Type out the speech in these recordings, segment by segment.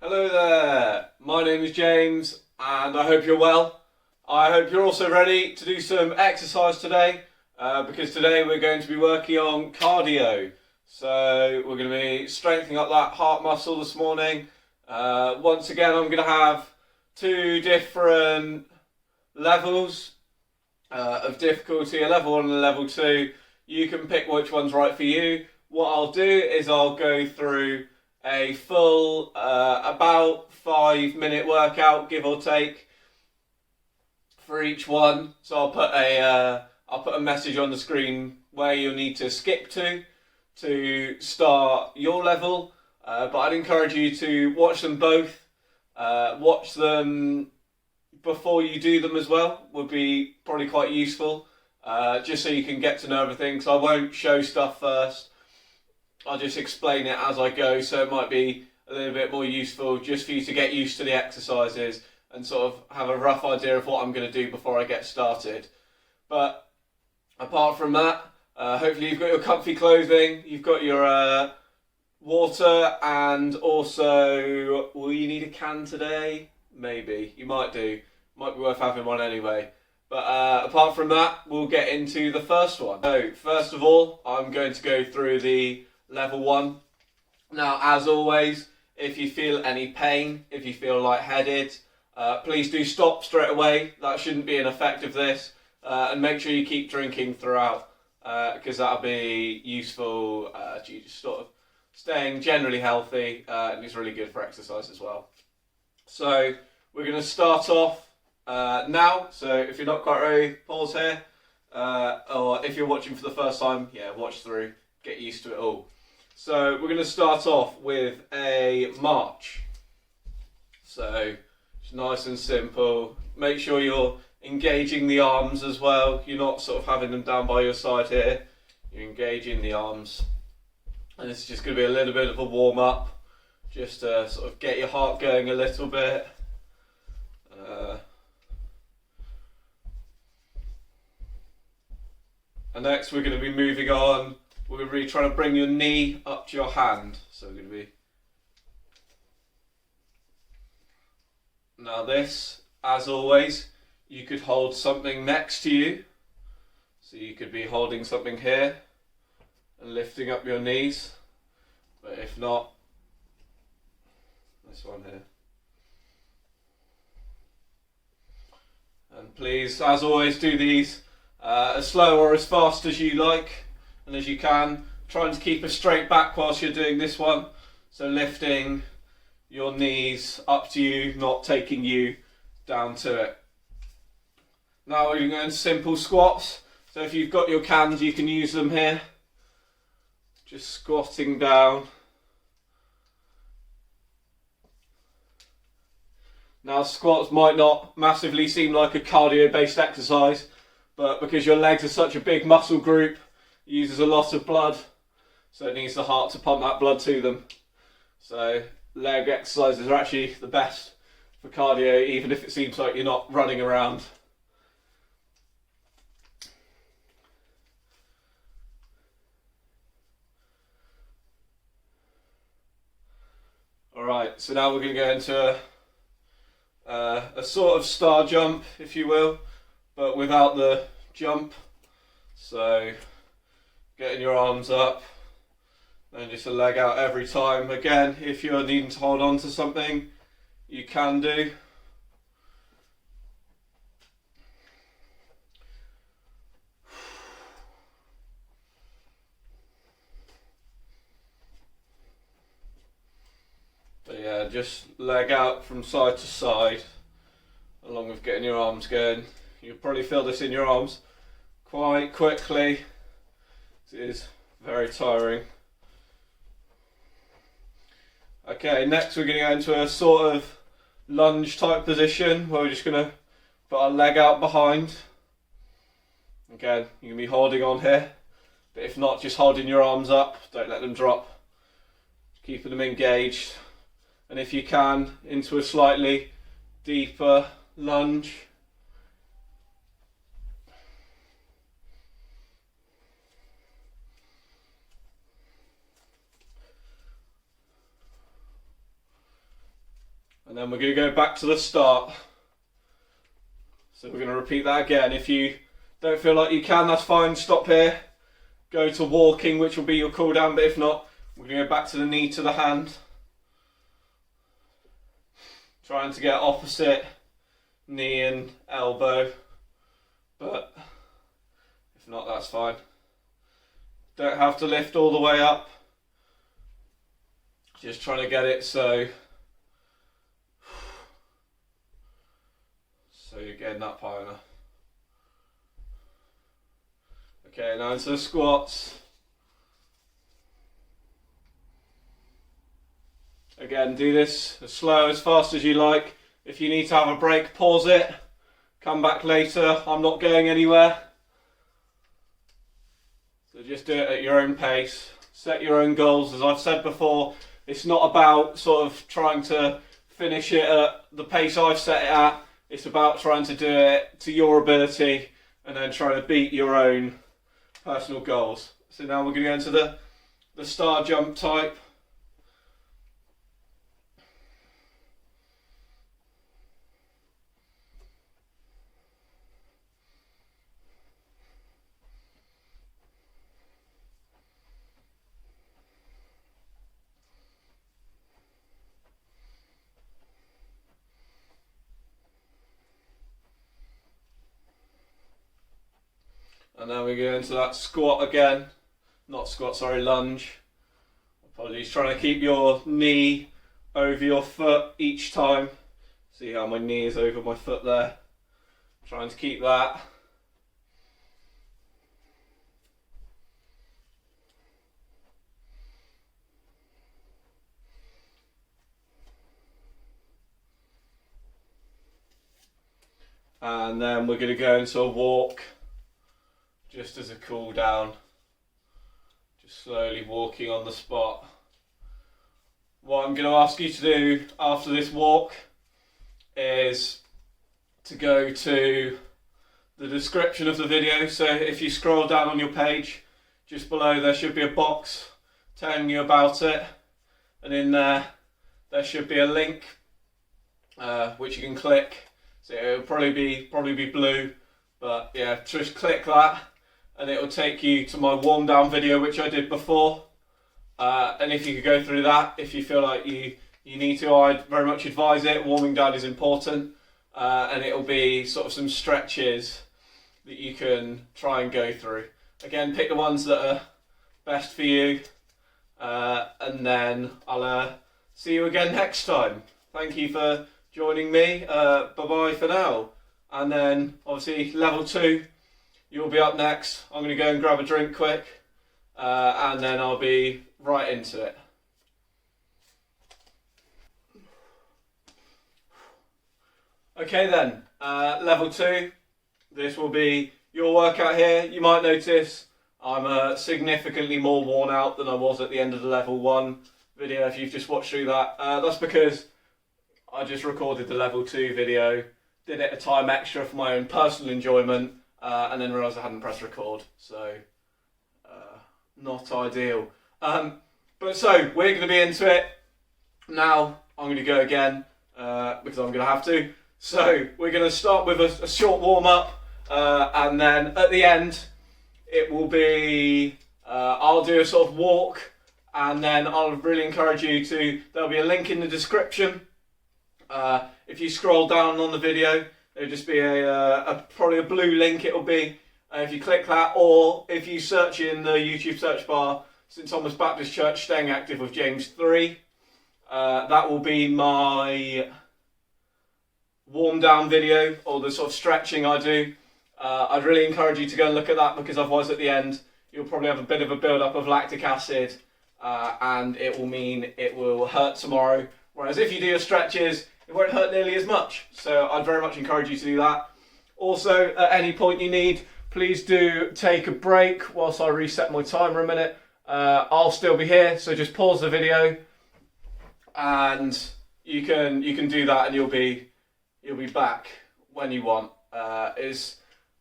Hello there, my name is James and I hope you're well. I hope you're also ready to do some exercise today because today we're going to be working on cardio. So we're going to be strengthening up that heart muscle this morning. Once again, I'm going to have two different levels of difficulty, a level 1 and a level 2. You can pick which one's right for you. What I'll do is I'll go through a full about 5-minute workout, give or take, for each one. So I'll put a message on the screen where you'll need to skip to start your level. But I'd encourage you to watch them both. Watch them before you do them as well. Would be probably quite useful, just so you can get to know everything. So I won't show stuff first. I'll just explain it as I go, so it might be a little bit more useful just for you to get used to the exercises and sort of have a rough idea of what I'm going to do before I get started. But apart from that, hopefully you've got your comfy clothing, you've got your water, and also, will you need a can today? Maybe, you might do. Might be worth having one anyway. But apart from that, we'll get into the first one. So first of all, I'm going to go through the level 1. Now, as always, if you feel any pain, if you feel lightheaded, please do stop straight away. That shouldn't be an effect of this. And make sure you keep drinking throughout, because that'll be useful to you just sort of staying generally healthy, and it's really good for exercise as well. So we're going to start off now. So if you're not quite ready, pause here. Or if you're watching for the first time, watch through, get used to it all. So we're going to start off with a march. So it's nice and simple. Make sure you're engaging the arms as well. You're not sort of having them down by your side here. You're engaging the arms. And this is just going to be a little bit of a warm up, just to sort of get your heart going a little bit. And next we're going to be moving on. We're going to be trying to bring your knee up to your hand. So we're going to be... Now this, as always, you could hold something next to you. So you could be holding something here and lifting up your knees. But if not, this one here. And please, as always, do these as slow or as fast as you like and as you can. Trying to keep a straight back whilst you're doing this one. So lifting your knees up to you, not taking you down to it. Now we're going to go into simple squats. So if you've got your cans, you can use them here. Just squatting down. Now squats might not massively seem like a cardio based exercise, but because your legs are such a big muscle group, it uses a lot of blood, so it needs the heart to pump that blood to them. So leg exercises are actually the best for cardio, even if it seems like you're not running around. Alright, so now we're going to go into a sort of star jump, if you will, but without the jump. So getting your arms up, then just a leg out every time. Again, if you're needing to hold on to something, you can do. But yeah, just leg out from side to side, along with getting your arms going. You'll probably feel this in your arms quite quickly. It is very tiring. Okay, next we're going to go into a sort of lunge type position where we're just going to put our leg out behind. Again, you can be holding on here, but if not, just holding your arms up, don't let them drop. Keeping them engaged. And if you can, into a slightly deeper lunge. and then we're going to go back to the start. So we're going to repeat that again. If you don't feel like you can, that's fine, stop here, go to walking, which will be your cool down, but if not, we're going to go back to the knee to the hand. Trying to get opposite knee and elbow, but if not, that's fine. Don't have to lift all the way up, just trying to get it so you're getting up high enough. Okay, now into the squats. Again, do this as slow, as fast as you like. If you need to have a break, pause it. Come back later. I'm not going anywhere. So just do it at your own pace. Set your own goals. As I've said before, it's not about sort of trying to finish it at the pace I've set it at. It's about trying to do it to your ability and then trying to beat your own personal goals. So now we're going to go into the star jump type. And then we go into that squat again. Not squat, sorry, lunge. Apologies, trying to keep your knee over your foot each time. See how my knee is over my foot there. Trying to keep that. And then we're going to go into a walk. Just as a cool down, just slowly walking on the spot. What I'm going to ask you to do after this walk is to go to the description of the video. So if you scroll down on your page, just below there should be a box telling you about it, and in there should be a link which you can click. So it'll probably be blue, but yeah, just click that. And it will take you to my warm down video, which I did before. And if you could go through that, if you feel like you need to, I'd very much advise it. Warming down is important. And it will be sort of some stretches that you can try and go through. Again, pick the ones that are best for you. And then I'll see you again next time. Thank you for joining me. Bye-bye for now. And then, obviously, level 2. You'll be up next. I'm going to go and grab a drink quick, and then I'll be right into it. Okay then, level 2. This will be your workout here. You might notice I'm significantly more worn out than I was at the end of the level 1 video, if you've just watched through that. That's because I just recorded the level 2 video, did it a time extra for my own personal enjoyment, and then realised I hadn't pressed record, so not ideal. But so, we're going to be into it. Now, I'm going to go again, because I'm going to have to. So, we're going to start with a short warm-up, and then at the end, it will be, I'll do a sort of walk, and then I'll really encourage you to, there'll be a link in the description. If you scroll down on the video, there'll just be probably a blue link it'll be. If you click that, or if you search in the YouTube search bar, St Thomas Baptist Church Staying Active with James 3, that will be my warm down video, or the sort of stretching I do. I'd really encourage you to go and look at that, because otherwise at the end you'll probably have a bit of a build-up of lactic acid, and it will mean it will hurt tomorrow. Whereas if you do your stretches, it won't hurt nearly as much. So I'd very much encourage you to do that. Also, at any point you need, please do take a break whilst I reset my timer a minute. I'll still be here, so just pause the video, and you can do that, and you'll be back when you want. Is,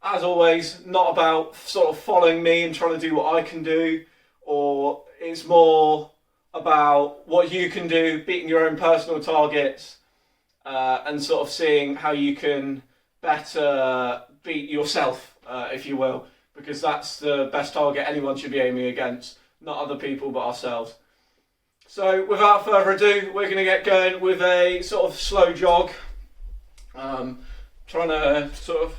as always, not about sort of following me and trying to do what I can do, or it's more about what you can do, beating your own personal targets, and sort of seeing how you can better beat yourself, if you will, because that's the best target anyone should be aiming against, not other people but ourselves. So without further ado, we're going to get going with a sort of slow jog, trying to sort of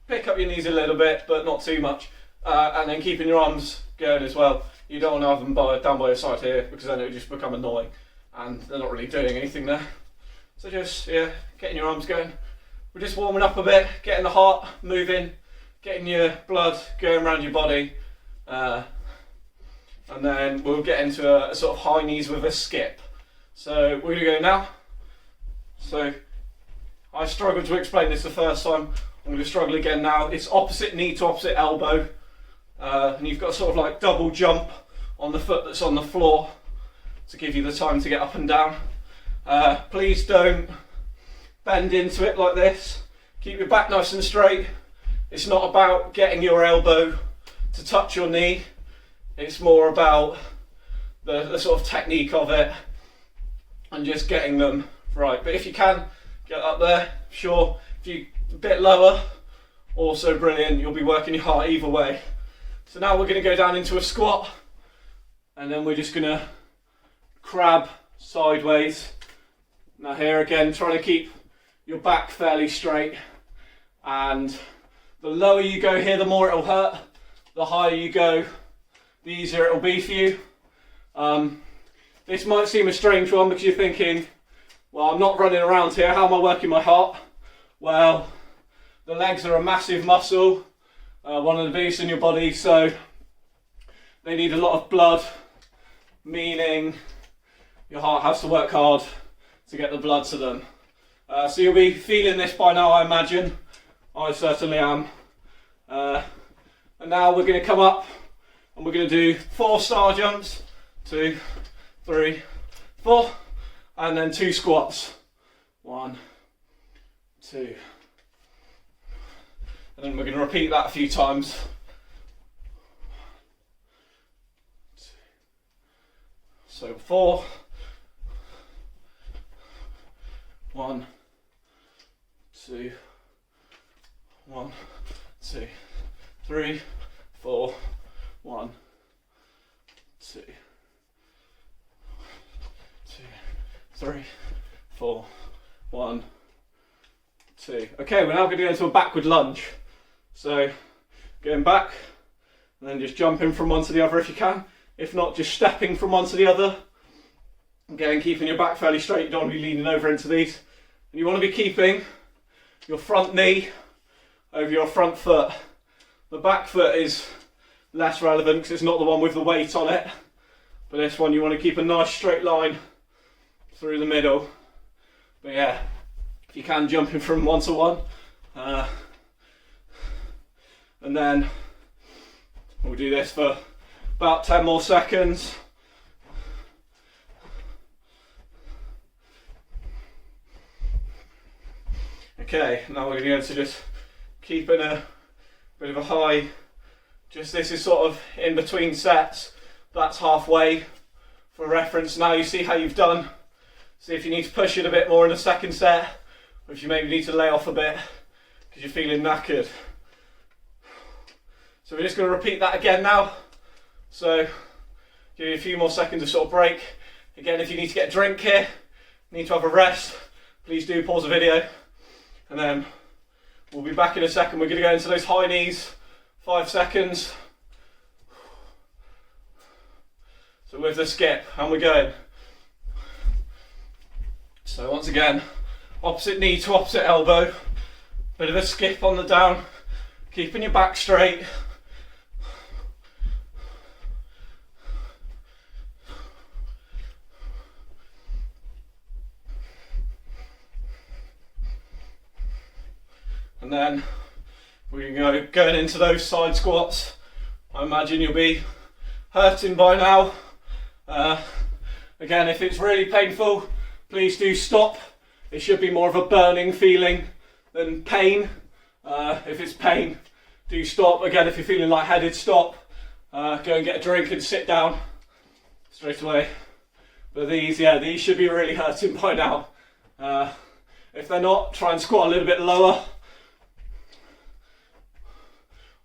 pick up your knees a little bit, but not too much, and then keeping your arms going as well. You don't want to have them down by your side here, because then it will just become annoying, and they're not really doing anything there. So just, getting your arms going. We're just warming up a bit, getting the heart moving, getting your blood going around your body, and then we'll get into a sort of high knees with a skip. So we're going to go now. So I struggled to explain this the first time. I'm going to struggle again now. It's opposite knee to opposite elbow, and you've got sort of like double jump on the foot that's on the floor to give you the time to get up and down. Please don't bend into it like this. Keep your back nice and straight. It's not about getting your elbow to touch your knee. It's more about the sort of technique of it and just getting them right. But if you can get up there, sure. If you're a bit lower, also brilliant. You'll be working your heart either way. So now we're going to go down into a squat, and then we're just going to crab sideways. Now here again, trying to keep your back fairly straight, and the lower you go here, the more it'll hurt. The higher you go, the easier it'll be for you. This might seem a strange one because you're thinking, well, I'm not running around here, how am I working my heart? Well, the legs are a massive muscle, one of the biggest in your body, so they need a lot of blood, meaning your heart has to work hard to get the blood to them. So you'll be feeling this by now, I imagine. I certainly am. And now we're going to come up and we're going to do 4 star jumps. 2, 3, 4, and then 2 squats. 1, 2. And then we're going to repeat that a few times. 2. So 4, 1, 2, 1, 2, 3, 4, 1, 2, 2, 3, 4, 1, 2. Okay, we're now going to go into a backward lunge. So going back and then just jumping from one to the other if you can. If not, just stepping from one to the other. Again, keeping your back fairly straight. You don't want to be leaning over into these. And you want to be keeping your front knee over your front foot. The back foot is less relevant because it's not the one with the weight on it. But this one you want to keep a nice straight line through the middle. But yeah, if you can, jumping from one to one. And then we'll do this for about 10 more seconds. Okay, now we're going to go to just keeping a bit of a high. Just this is sort of in between sets. That's halfway for reference. Now you see how you've done. See if you need to push it a bit more in the second set, or if you maybe need to lay off a bit because you're feeling knackered. So we're just going to repeat that again now. So give you a few more seconds of sort of break. Again, if you need to get a drink here, need to have a rest, please do pause the video. And then we'll be back in a second. We're going to go into those high knees, 5 seconds. So with the skip, and we're going. So once again, opposite knee to opposite elbow. Bit of a skip on the down, keeping your back straight. And then we're going into those side squats. I imagine you'll be hurting by now. Again, if it's really painful, please do stop. It should be more of a burning feeling than pain. If it's pain, do stop. Again, if you're feeling lightheaded, stop. Go and get a drink and sit down straight away. But these should be really hurting by now. If they're not, try and squat a little bit lower.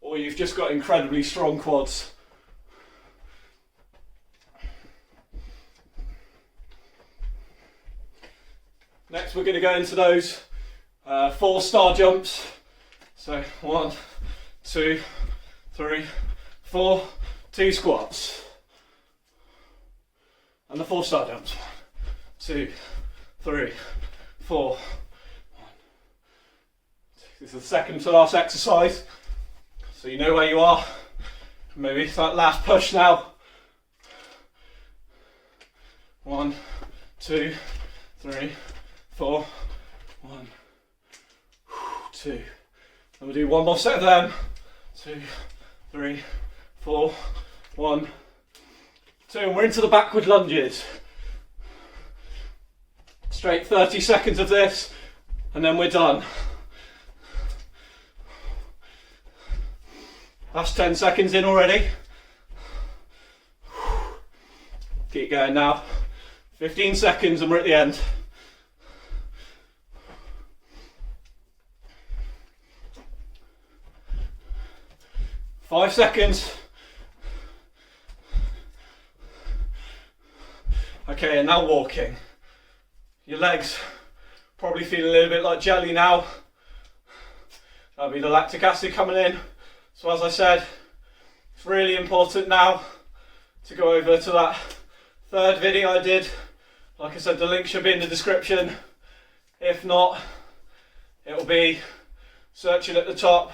Or you've just got incredibly strong quads. Next we're going to go into those 4-star jumps. So 1, 2, 3, 4, 2 squats. And the 4-star jumps. 1, 2, 3, 4, 1. This is the second to last exercise. So you know where you are. Maybe it's that last push now. 1, 2, 3, 4, 1, 2. And we'll do one more set of them. 2, 3, 4, 1, 2. And we're into the backward lunges. Straight 30 seconds of this, and then we're done. That's 10 seconds in already. Keep going now. 15 seconds and we're at the end. Five seconds. Okay, and now walking. Your legs probably feel a little bit like jelly now. That'll be the lactic acid coming in. So as I said, it's really important now to go over to that third video I did. Like I said, the link should be in the description. If not, it'll be searching at the top,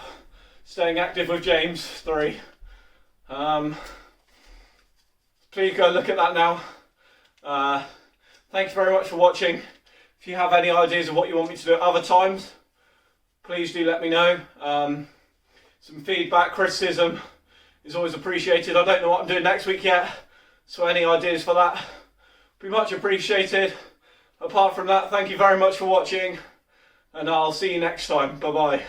Staying Active with James 3. Please go look at that now. Thanks very much for watching. If you have any ideas of what you want me to do at other times, please do let me know. Some feedback, criticism is always appreciated. I don't know what I'm doing next week yet, so any ideas for that would be much appreciated. Apart from that, thank you very much for watching, and I'll see you next time. Bye bye.